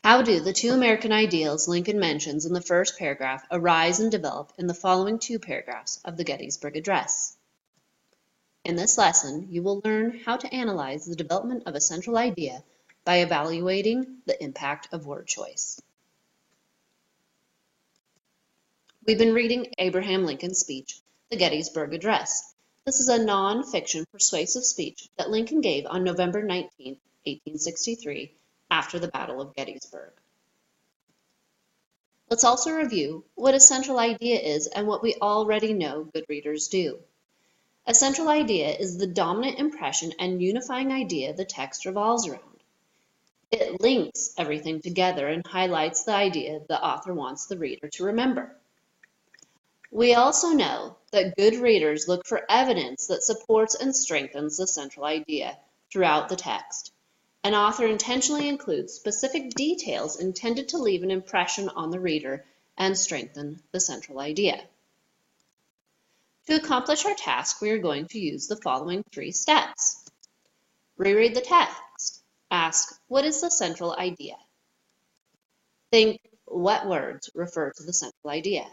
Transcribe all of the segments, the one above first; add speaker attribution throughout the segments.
Speaker 1: How do the two American ideals Lincoln mentions in the first paragraph arise and develop in the following two paragraphs of the Gettysburg Address? In this lesson, you will learn how to analyze the development of a central idea by evaluating the impact of word choice. We've been reading Abraham Lincoln's speech, the Gettysburg Address. This is a non-fiction persuasive speech that Lincoln gave on November 19, 1863, after the Battle of Gettysburg. Let's also review what a central idea is and what we already know good readers do. A central idea is the dominant impression and unifying idea the text revolves around. It links everything together and highlights the idea the author wants the reader to remember. We also know that good readers look for evidence that supports and strengthens the central idea throughout the text. An author intentionally includes specific details intended to leave an impression on the reader and strengthen the central idea. To accomplish our task, we are going to use the following three steps. Reread the text. Ask, what is the central idea? Think, what words refer to the central idea?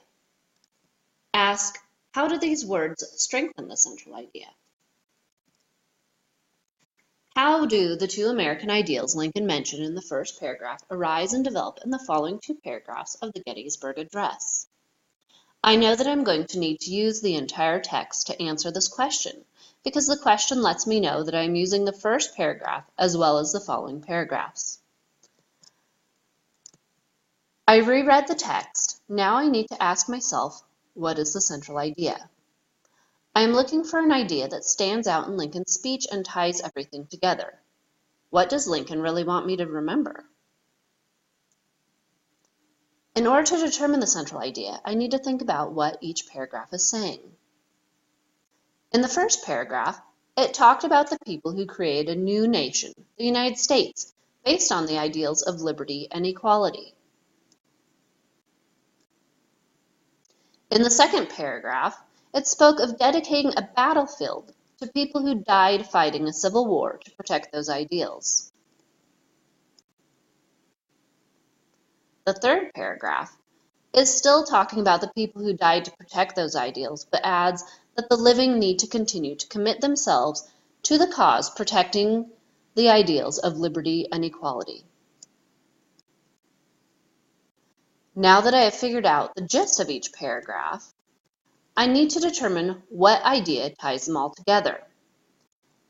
Speaker 1: Ask, how do these words strengthen the central idea? How do the two American ideals Lincoln mentioned in the first paragraph arise and develop in the following two paragraphs of the Gettysburg Address? I know that I'm going to need to use the entire text to answer this question, because the question lets me know that I'm using the first paragraph as well as the following paragraphs. I reread the text. Now I need to ask myself, what is the central idea? I am looking for an idea that stands out in Lincoln's speech and ties everything together. What does Lincoln really want me to remember? In order to determine the central idea, I need to think about what each paragraph is saying. In the first paragraph, it talked about the people who created a new nation, the United States, based on the ideals of liberty and equality. In the second paragraph, it spoke of dedicating a battlefield to people who died fighting a civil war to protect those ideals. The third paragraph is still talking about the people who died to protect those ideals, but adds that the living need to continue to commit themselves to the cause protecting the ideals of liberty and equality. Now that I have figured out the gist of each paragraph, I need to determine what idea ties them all together.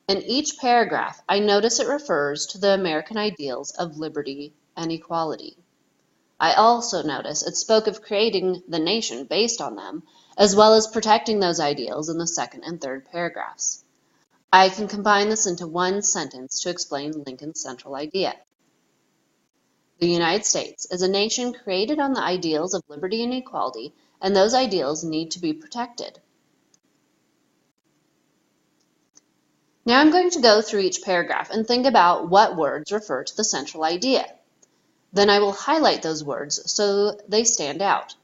Speaker 1: In each paragraph, I notice it refers to the American ideals of liberty and equality. I also notice it spoke of creating the nation based on them, as well as protecting those ideals in the second and third paragraphs. I can combine this into one sentence to explain Lincoln's central idea. The United States is a nation created on the ideals of liberty and equality, and those ideals need to be protected. Now I'm going to go through each paragraph and think about what words refer to the central idea. Then I will highlight those words so they stand out.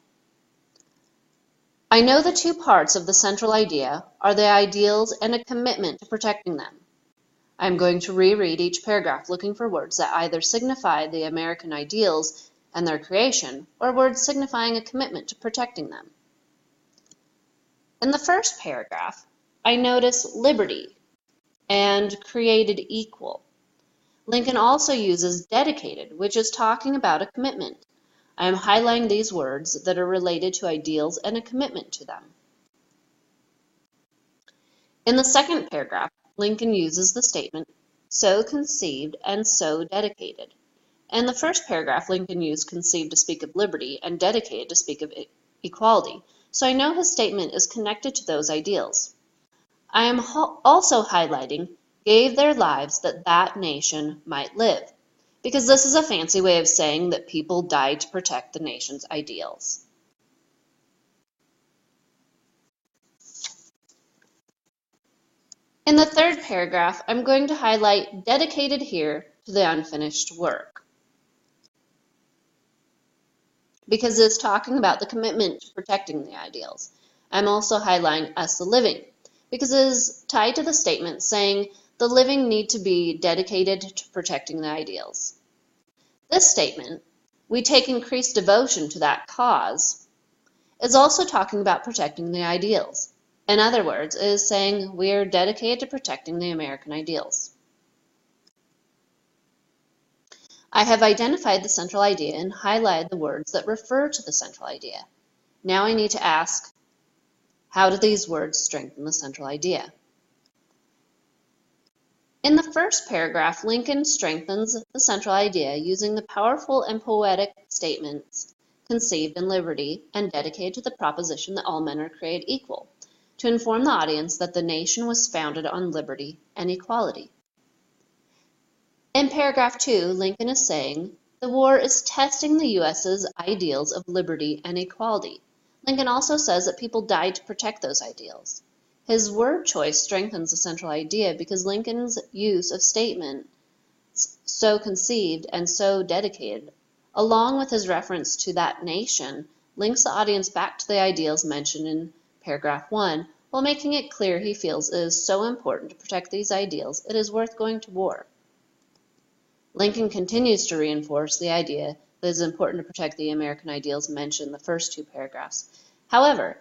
Speaker 1: I know the two parts of the central idea are the ideals and a commitment to protecting them. I'm going to reread each paragraph looking for words that either signify the American ideals and their creation, or words signifying a commitment to protecting them. In the first paragraph, I notice liberty and created equal. Lincoln also uses dedicated, which is talking about a commitment. I am highlighting these words that are related to ideals and a commitment to them. In the second paragraph, Lincoln uses the statement, so conceived and so dedicated. In the first paragraph, Lincoln used conceived to speak of liberty and dedicated to speak of equality, so I know his statement is connected to those ideals. I am also highlighting gave their lives that that nation might live, because this is a fancy way of saying that people died to protect the nation's ideals. In the third paragraph, I'm going to highlight dedicated here to the unfinished work, because it's talking about the commitment to protecting the ideals. I'm also highlighting us the living, because it is tied to the statement saying the living need to be dedicated to protecting the ideals. This statement we take increased devotion to that cause, is also talking about protecting the ideals. In other words, it is saying we are dedicated to protecting the American ideals. I have identified the central idea and highlighted the words that refer to the central idea. Now I need to ask, how do these words strengthen the central idea? In the first paragraph, Lincoln strengthens the central idea using the powerful and poetic statements conceived in liberty and dedicated to the proposition that all men are created equal, to inform the audience that the nation was founded on liberty and equality. In paragraph 2, Lincoln is saying, the war is testing the U.S.'s ideals of liberty and equality. Lincoln also says that people died to protect those ideals. His word choice strengthens the central idea because Lincoln's use of statements so conceived and so dedicated, along with his reference to that nation, links the audience back to the ideals mentioned in paragraph 1, while making it clear he feels it is so important to protect these ideals it is worth going to war. Lincoln continues to reinforce the idea that it is important to protect the American ideals mentioned in the first 2 paragraphs. However,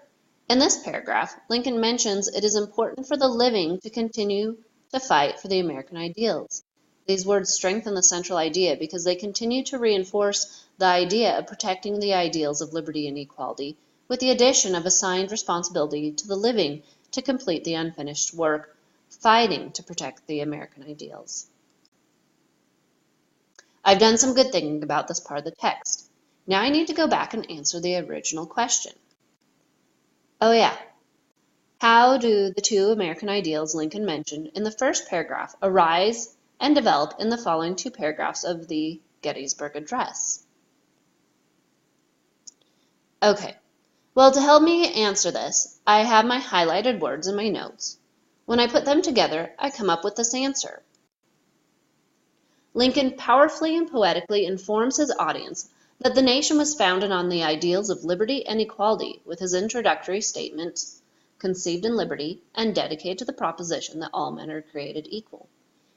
Speaker 1: in this paragraph, Lincoln mentions it is important for the living to continue to fight for the American ideals. These words strengthen the central idea because they continue to reinforce the idea of protecting the ideals of liberty and equality, with the addition of assigned responsibility to the living to complete the unfinished work, fighting to protect the American ideals. I've done some good thinking about this part of the text. Now I need to go back and answer the original question. Oh yeah, how do the 2 American ideals Lincoln mentioned in the first paragraph arise and develop in the following 2 paragraphs of the Gettysburg Address? Okay, well, to help me answer this, I have my highlighted words in my notes. When I put them together, I come up with this answer. Lincoln powerfully and poetically informs his audience that the nation was founded on the ideals of liberty and equality with his introductory statements conceived in liberty and dedicated to the proposition that all men are created equal.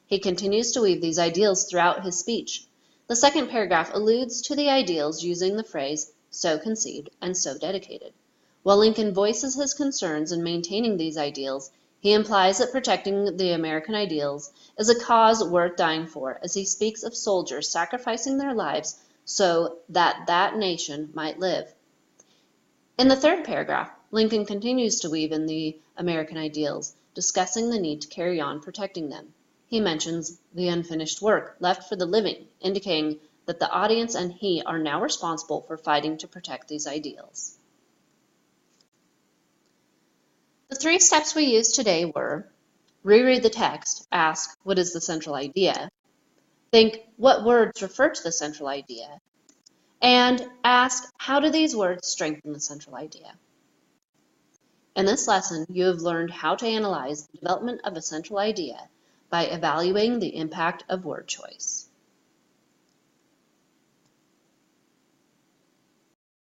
Speaker 1: He continues to weave these ideals throughout his speech. The second paragraph alludes to the ideals using the phrase so conceived and so dedicated. While Lincoln voices his concerns in maintaining these ideals, he implies that protecting the American ideals is a cause worth dying for, as he speaks of soldiers sacrificing their lives so that that nation might live. In the third paragraph, Lincoln continues to weave in the American ideals, discussing the need to carry on protecting them. He mentions the unfinished work left for the living, indicating that the audience and he are now responsible for fighting to protect these ideals. The 3 steps we used today were: reread the text, ask, what is the central idea? Think, what words refer to the central idea? And ask, how do these words strengthen the central idea? In this lesson, you have learned how to analyze the development of a central idea by evaluating the impact of word choice.